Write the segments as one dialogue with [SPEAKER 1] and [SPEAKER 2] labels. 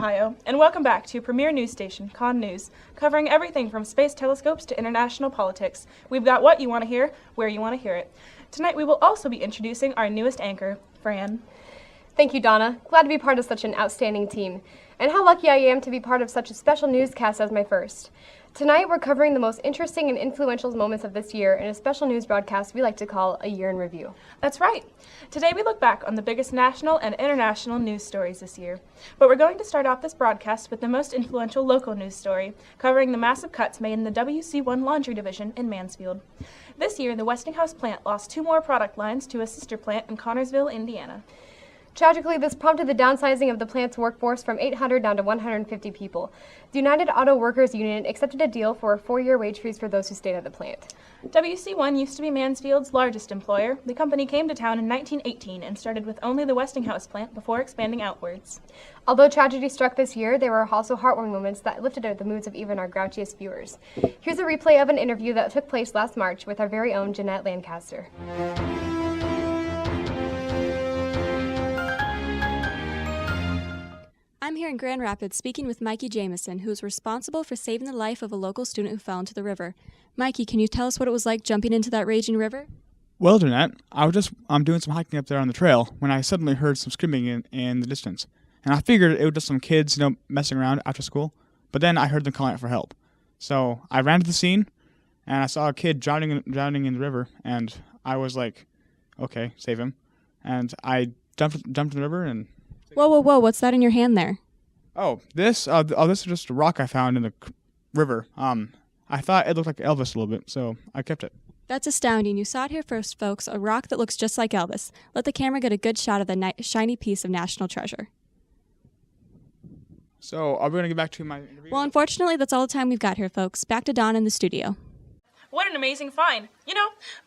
[SPEAKER 1] Ohio, and welcome back to premier news station, Con News, covering everything from space telescopes to international politics. We've got what you want to hear, where you want to hear it. Tonight we will also be introducing our newest anchor, Fran.
[SPEAKER 2] Thank you, Donna. Glad to be part of such an outstanding team. And how lucky I am to be part of such a special newscast as my first. Tonight we're covering the most interesting and influential moments of this year in a special news broadcast we like to call A Year in Review.
[SPEAKER 1] That's right. Today we look back on the biggest national and international news stories this year. But we're going to start off this broadcast with the most influential local news story, covering the massive cuts made in the WC1 laundry division in Mansfield. This year, the Westinghouse plant lost 2 more product lines to a sister plant in Connorsville, Indiana.
[SPEAKER 2] Tragically, this prompted the downsizing of the plant's workforce from 800 down to 150 people. The United Auto Workers Union accepted a deal for a 4-year wage freeze for those who stayed at the plant.
[SPEAKER 1] WC1 used to be Mansfield's largest employer. The company came to town in 1918 and started with only the Westinghouse plant before expanding outwards.
[SPEAKER 2] Although tragedy struck this year, there were also heartwarming moments that lifted the moods of even our grouchiest viewers. Here's a replay of an interview that took place last March with our very own Jeanette Lancaster.
[SPEAKER 3] I'm here in Grand Rapids speaking with Mikey Jameson, who is responsible for saving the life of a local student who fell into the river. Mikey, can you tell us what it was like jumping into that raging river?
[SPEAKER 4] Well, Jeanette, I was just doing some hiking up there on the trail when I suddenly heard some screaming in the distance. And I figured it was just some kids, messing around after school. But then I heard them calling out for help. So I ran to the scene, and I saw a kid drowning in the river, and I was like, okay, save him. And I jumped in the river and...
[SPEAKER 3] Whoa, what's that in your hand there?
[SPEAKER 4] Oh, this is just a rock I found in the river. I thought it looked like Elvis a little bit, so I kept it.
[SPEAKER 3] That's astounding. You saw it here first, folks, a rock that looks just like Elvis. Let the camera get a good shot of the shiny piece of national treasure.
[SPEAKER 4] So, are we going to get back to my interview?
[SPEAKER 3] Well, unfortunately, that's all the time we've got here, folks. Back to Don in the studio.
[SPEAKER 1] What an amazing find.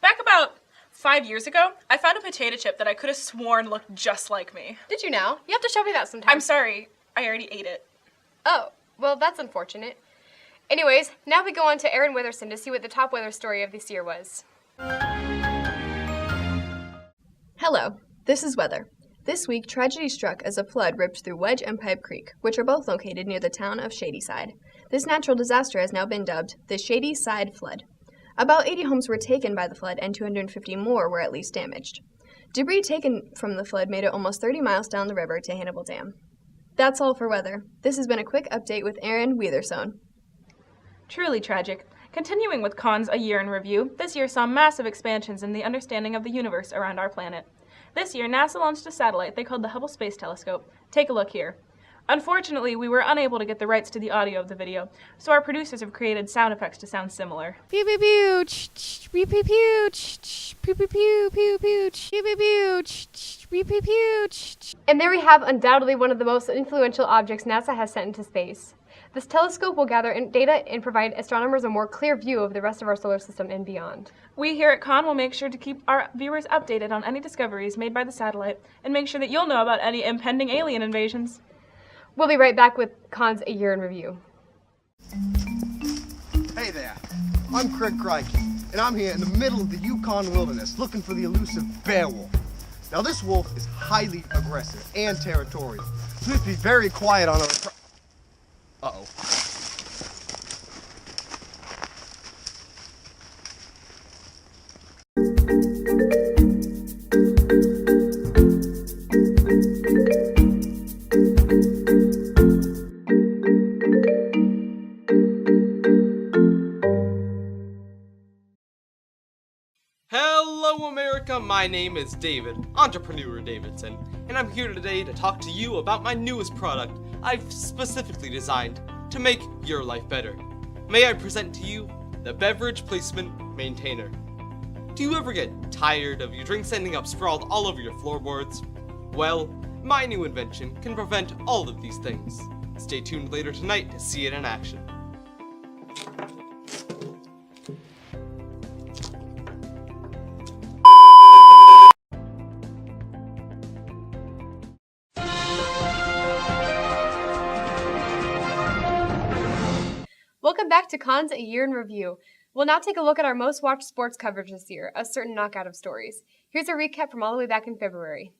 [SPEAKER 1] Back about 5 years ago, I found a potato chip that I could have sworn looked just like me.
[SPEAKER 2] Did you now? You have to show me that sometime.
[SPEAKER 1] I'm sorry. I already ate it.
[SPEAKER 2] Oh, well, that's unfortunate. Anyways, now we go on to Aaron Witherson to see what the top weather story of this year was.
[SPEAKER 5] Hello, this is weather. This week, tragedy struck as a flood ripped through Wedge and Pipe Creek, which are both located near the town of Shadyside. This natural disaster has now been dubbed the Shadyside Flood. About 80 homes were taken by the flood and 250 more were at least damaged. Debris taken from the flood made it almost 30 miles down the river to Hannibal Dam. That's all for weather. This has been a quick update with Aaron Witherson.
[SPEAKER 1] Truly tragic. Continuing with Con's A Year in Review, this year saw massive expansions in the understanding of the universe around our planet. This year, NASA launched a satellite they called the Hubble Space Telescope. Take a look here. Unfortunately, we were unable to get the rights to the audio of the video, so our producers have created sound effects to sound similar.
[SPEAKER 3] Pew pew pew, pew pew pew, pew pew pew, pew pew, pew pew pew, pew pew.
[SPEAKER 2] And there we have undoubtedly one of the most influential objects NASA has sent into space. This telescope will gather data and provide astronomers a more clear view of the rest of our solar system and beyond.
[SPEAKER 1] We here at Con will make sure to keep our viewers updated on any discoveries made by the satellite and make sure that you'll know about any impending alien invasions.
[SPEAKER 2] We'll be right back with Con's A Year in Review.
[SPEAKER 6] Hey there, I'm Craig Crikey, and I'm here in the middle of the Yukon wilderness looking for the elusive bear wolf. Now this wolf is highly aggressive and territorial, so we have to be very quiet on our Uh-oh.
[SPEAKER 7] Hello America, my name is David, Entrepreneur Davidson, and I'm here today to talk to you about my newest product I've specifically designed to make your life better. May I present to you the Beverage Placement Maintainer. Do you ever get tired of your drinks ending up sprawled all over your floorboards? Well, my new invention can prevent all of these things. Stay tuned later tonight to see it in action.
[SPEAKER 2] Welcome back to Con's A Year in Review. We'll now take a look at our most watched sports coverage this year, a certain knockout of stories. Here's a recap from all the way back in February.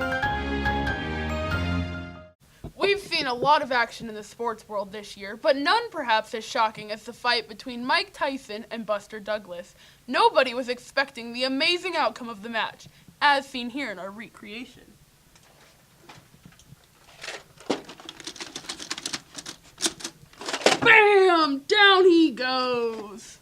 [SPEAKER 8] We've seen a lot of action in the sports world this year, but none perhaps as shocking as the fight between Mike Tyson and Buster Douglas. Nobody was expecting the amazing outcome of the match, as seen here in our recreation. Bam! Down he goes!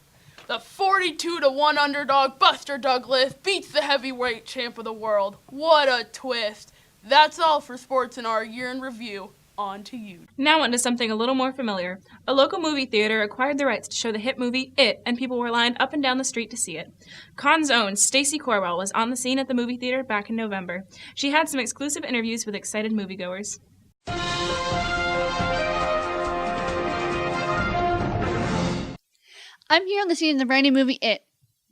[SPEAKER 8] The 42-1 underdog Buster Douglas beats the heavyweight champ of the world. What a twist! That's all for sports in our year in review. On to you.
[SPEAKER 1] Now onto something a little more familiar. A local movie theater acquired the rights to show the hit movie It, and people were lined up and down the street to see it. Con's own Stacy Corwell was on the scene at the movie theater back in November. She had some exclusive interviews with excited moviegoers.
[SPEAKER 9] I'm here on the scene of the brand new movie It.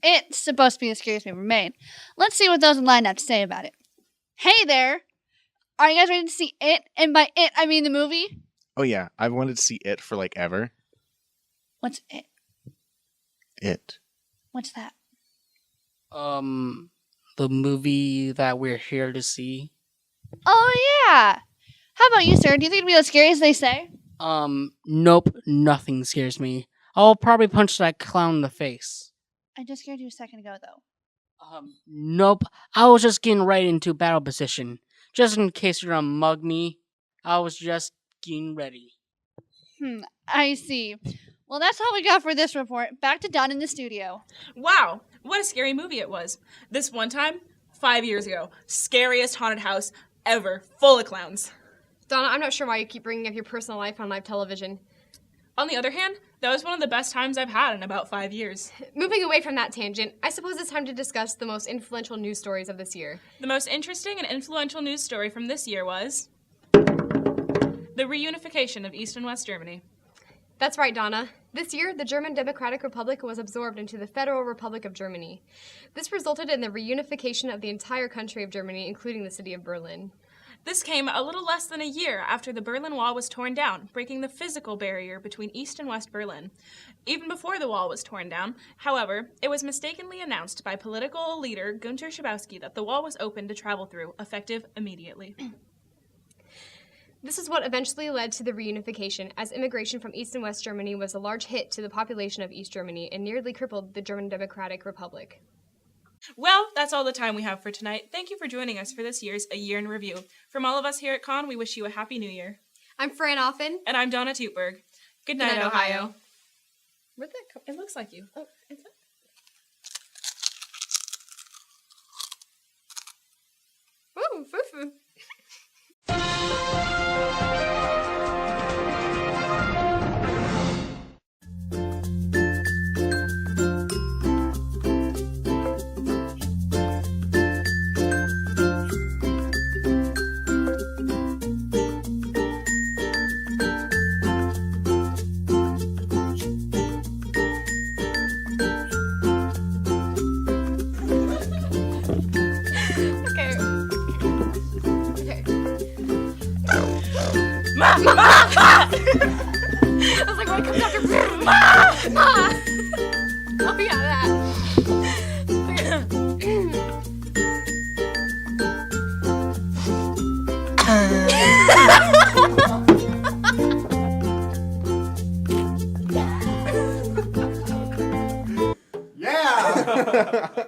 [SPEAKER 9] It's supposed to be the scariest movie ever made. Let's see what those in line have to say about it. Hey there! Are you guys ready to see It? And by It, I mean the movie?
[SPEAKER 10] Oh yeah, I've wanted to see It for like ever.
[SPEAKER 9] What's It?
[SPEAKER 10] It.
[SPEAKER 9] What's that?
[SPEAKER 11] The movie that we're here to see.
[SPEAKER 9] Oh yeah! How about you, sir? Do you think it'd be as scary as they say?
[SPEAKER 11] Nope, nothing scares me. I'll probably punch that clown in the face.
[SPEAKER 9] I just scared you a second ago, though.
[SPEAKER 11] Nope, I was just getting right into battle position. Just in case you're gonna mug me, I was just getting ready.
[SPEAKER 9] I see. Well, that's all we got for this report. Back to Don in the studio.
[SPEAKER 1] Wow, what a scary movie it was. This one time, 5 years ago, scariest haunted house ever, full of clowns.
[SPEAKER 2] Donna, I'm not sure why you keep bringing up your personal life on live television.
[SPEAKER 1] On the other hand, that was one of the best times I've had in about 5 years.
[SPEAKER 2] Moving away from that tangent, I suppose it's time to discuss the most influential news stories of this year.
[SPEAKER 1] The most interesting and influential news story from this year was the reunification of East and West Germany.
[SPEAKER 2] That's right, Donna. This year, the German Democratic Republic was absorbed into the Federal Republic of Germany. This resulted in the reunification of the entire country of Germany, including the city of Berlin.
[SPEAKER 1] This came a little less than a year after the Berlin Wall was torn down, breaking the physical barrier between East and West Berlin. Even before the wall was torn down, however, it was mistakenly announced by political leader Günter Schabowski that the wall was open to travel through, effective immediately.
[SPEAKER 2] This is what eventually led to the reunification, as immigration from East and West Germany was a large hit to the population of East Germany and nearly crippled the German Democratic Republic.
[SPEAKER 1] Well, that's all the time we have for tonight. Thank you for joining us for this year's A Year in Review. From all of us here at Con, we wish you a Happy New Year.
[SPEAKER 2] I'm Fran Offen.
[SPEAKER 1] And I'm Donna Tutberg. Good night, Ohio.
[SPEAKER 2] Where'd that come?
[SPEAKER 1] It looks like you.
[SPEAKER 2] Oh, is it? Ooh, foo-foo. I was like, what comes after Ma? Oh yeah,
[SPEAKER 6] Yeah!